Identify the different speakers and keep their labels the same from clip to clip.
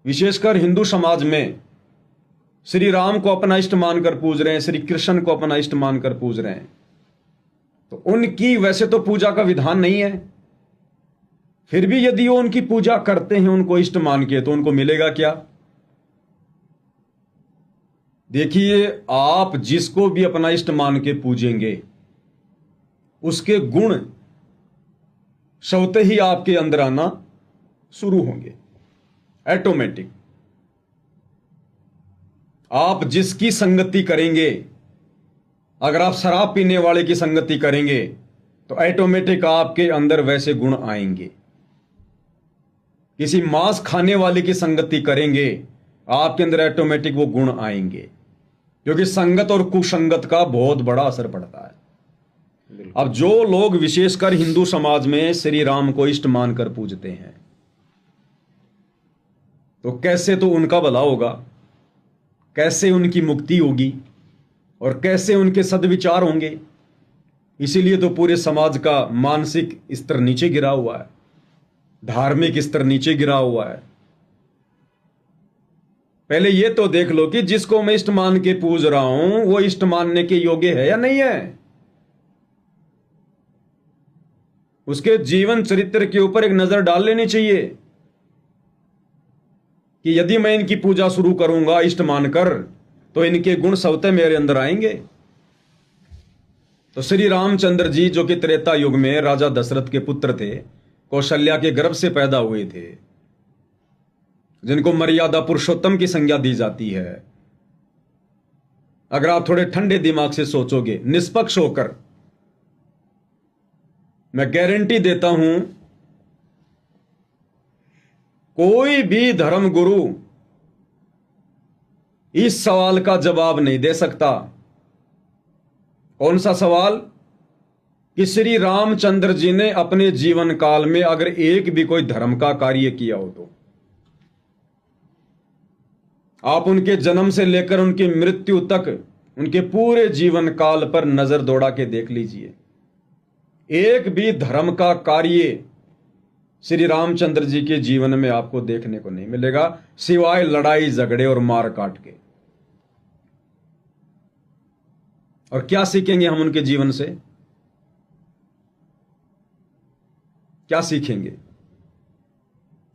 Speaker 1: विशेषकर हिंदू समाज में श्री राम को अपना इष्ट मानकर पूज रहे हैं, श्री कृष्ण को अपना इष्ट मानकर पूज रहे हैं। तो उनकी वैसे तो पूजा का विधान नहीं है, फिर भी यदि वो उनकी पूजा करते हैं उनको इष्ट मान के, तो उनको मिलेगा क्या? देखिए, आप जिसको भी अपना इष्ट मान के पूजेंगे उसके गुण स्वतः ही आपके अंदर आना शुरू होंगे, ऑटोमेटिक। आप जिसकी संगति करेंगे, अगर आप शराब पीने वाले की संगति करेंगे तो ऑटोमेटिक आपके अंदर वैसे गुण आएंगे। किसी मांस खाने वाले की संगति करेंगे, आपके अंदर ऑटोमेटिक वो गुण आएंगे, क्योंकि संगत और कुसंगत का बहुत बड़ा असर पड़ता है। अब जो लोग विशेषकर हिंदू समाज में श्री राम को इष्ट मानकर पूजते हैं, तो कैसे तो उनका भला होगा, कैसे उनकी मुक्ति होगी और कैसे उनके सद्विचार होंगे। इसीलिए तो पूरे समाज का मानसिक स्तर नीचे गिरा हुआ है, धार्मिक स्तर नीचे गिरा हुआ है। पहले ये तो देख लो कि जिसको मैं इष्ट मान के पूज रहा हूं वो इष्ट मानने के योग्य है या नहीं है। उसके जीवन चरित्र के ऊपर एक नजर डाल लेनी चाहिए कि यदि मैं इनकी पूजा शुरू करूंगा इष्ट मानकर तो इनके गुण स्वतः मेरे अंदर आएंगे। तो श्री रामचंद्र जी, जो कि त्रेता युग में राजा दशरथ के पुत्र थे, कौशल्या के गर्भ से पैदा हुए थे, जिनको मर्यादा पुरुषोत्तम की संज्ञा दी जाती है। अगर आप थोड़े ठंडे दिमाग से सोचोगे, निष्पक्ष होकर, मैं गारंटी देता हूं कोई भी धर्म गुरु इस सवाल का जवाब नहीं दे सकता। कौन सा सवाल? कि श्री रामचंद्र जी ने अपने जीवन काल में अगर एक भी कोई धर्म का कार्य किया हो तो आप उनके जन्म से लेकर उनकी मृत्यु तक उनके पूरे जीवन काल पर नजर दौड़ा के देख लीजिए, एक भी धर्म का कार्य श्री रामचंद्र जी के जीवन में आपको देखने को नहीं मिलेगा, सिवाय लड़ाई झगड़े और मार काट के। और क्या सीखेंगे हम उनके जीवन से? क्या सीखेंगे?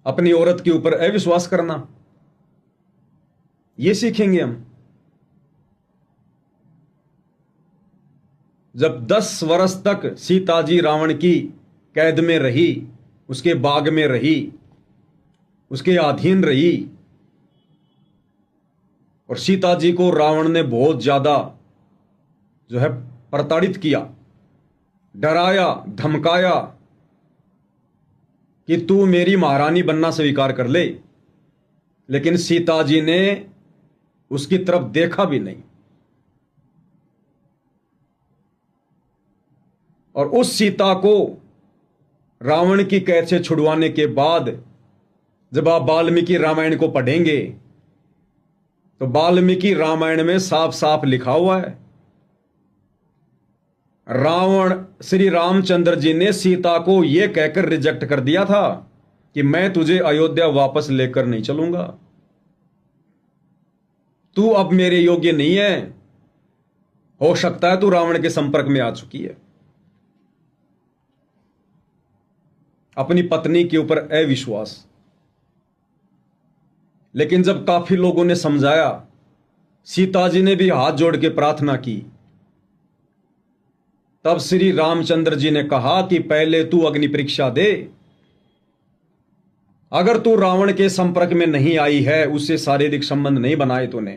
Speaker 1: अपनी औरत के ऊपर अविश्वास करना, यह सीखेंगे हम। जब 10 वर्ष तक सीता जी रावण की कैद में रही, उसके बाग में रही, उसके अधीन रही, और सीता जी को रावण ने बहुत ज्यादा जो है प्रताड़ित किया, डराया, धमकाया कि तू मेरी महारानी बनना स्वीकार कर ले, लेकिन सीता जी ने उसकी तरफ देखा भी नहीं। और उस सीता को रावण की कैद से छुड़वाने के बाद जब आप वाल्मीकि रामायण को पढ़ेंगे तो वाल्मीकि रामायण में साफ साफ लिखा हुआ है, रावण श्री रामचंद्र जी ने सीता को यह कहकर रिजेक्ट कर दिया था कि मैं तुझे अयोध्या वापस लेकर नहीं चलूंगा, तू अब मेरे योग्य नहीं है, हो सकता है तू रावण के संपर्क में आ चुकी है। अपनी पत्नी के ऊपर अविश्वास। लेकिन जब काफी लोगों ने समझाया, सीता जी ने भी हाथ जोड़ के प्रार्थना की, तब श्री रामचंद्र जी ने कहा कि पहले तू अग्नि परीक्षा दे, अगर तू रावण के संपर्क में नहीं आई है, उससे शारीरिक संबंध नहीं बनाए तूने,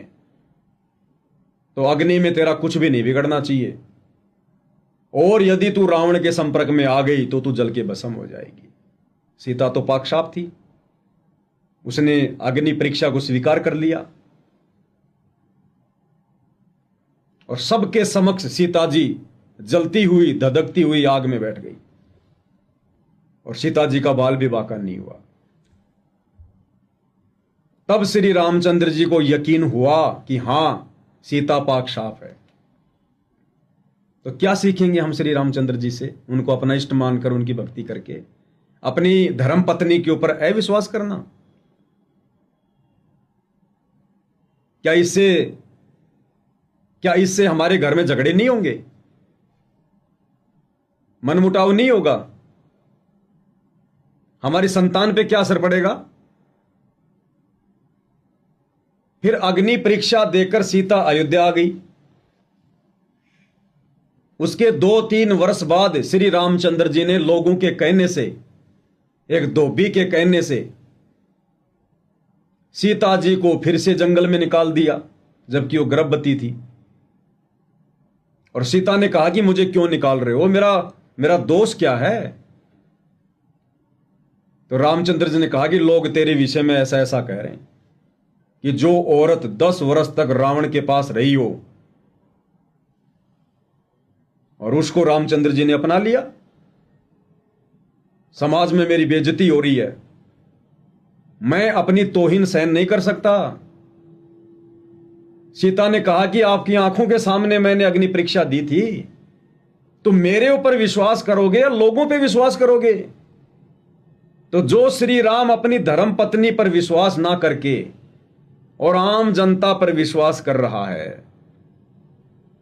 Speaker 1: तो अग्नि में तेरा कुछ भी नहीं बिगड़ना चाहिए, और यदि तू रावण के संपर्क में आ गई तो तू जल के भस्म हो जाएगी। सीता तो पाक साफ थी, उसने अग्नि परीक्षा को स्वीकार कर लिया, और सबके समक्ष सीता जी जलती हुई धधकती हुई आग में बैठ गई, और सीता जी का बाल भी बाका नहीं हुआ। तब श्री रामचंद्र जी को यकीन हुआ कि हां, सीता पाक साफ है। तो क्या सीखेंगे हम श्री रामचंद्र जी से? उनको अपना इष्ट मानकर उनकी भक्ति करके अपनी धर्म पत्नी के ऊपर अविश्वास करना। क्या इससे हमारे घर में झगड़े नहीं होंगे, मनमुटाव नहीं होगा, हमारी संतान पे क्या असर पड़ेगा? फिर अग्नि परीक्षा देकर सीता अयोध्या आ गई। उसके 2-3 वर्ष बाद श्री रामचंद्र जी ने लोगों के कहने से, एक धोबी के कहने से, सीता जी को फिर से जंगल में निकाल दिया, जबकि वो गर्भवती थी। और सीता ने कहा कि मुझे क्यों निकाल रहे हो, मेरा दोष क्या है? तो रामचंद्र जी ने कहा कि लोग तेरे विषय में ऐसा ऐसा कह रहे हैं कि जो औरत 10 वर्ष तक रावण के पास रही हो और उसको रामचंद्र जी ने अपना लिया, समाज में मेरी बेइज्जती हो रही है, मैं अपनी तौहीन सहन नहीं कर सकता। सीता ने कहा कि आपकी आंखों के सामने मैंने अग्नि परीक्षा दी थी, तो मेरे ऊपर विश्वास करोगे या लोगों पे विश्वास करोगे? तो जो श्री राम अपनी धर्म पत्नी पर विश्वास ना करके और आम जनता पर विश्वास कर रहा है,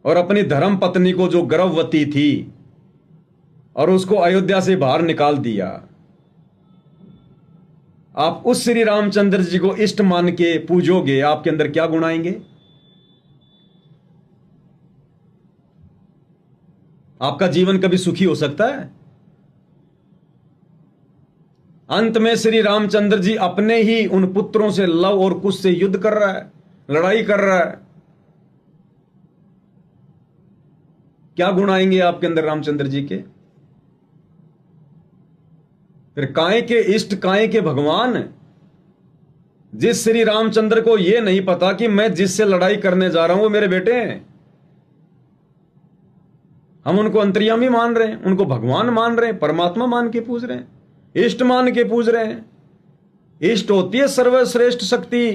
Speaker 1: और अपनी धर्म पत्नी को जो गर्भवती थी और उसको अयोध्या से बाहर निकाल दिया, आप उस श्री रामचंद्र जी को इष्ट मान के पूजोगे, आपके अंदर क्या गुण आएंगे? आपका जीवन कभी सुखी हो सकता है? अंत में श्री रामचंद्र जी अपने ही उन पुत्रों से लव और कुश से युद्ध कर रहा है, लड़ाई कर रहा है। क्या गुण आएंगे आपके अंदर रामचंद्र जी के? फिर काहे के इष्ट, काहे के भगवान? जिस श्री रामचंद्र को यह नहीं पता कि मैं जिससे लड़ाई करने जा रहा हूं वो मेरे बेटे हैं, हम उनको अंतर्यामी मान रहे हैं, उनको भगवान मान रहे हैं, परमात्मा मान के पूज रहे हैं, इष्ट मान के पूज रहे हैं। इष्ट होती है सर्वश्रेष्ठ शक्ति।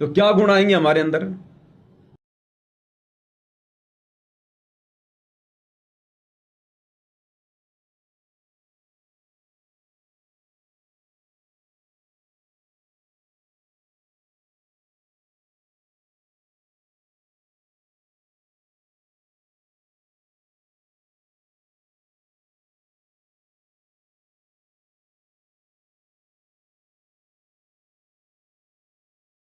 Speaker 1: तो क्या गुण आएंगे हमारे अंदर?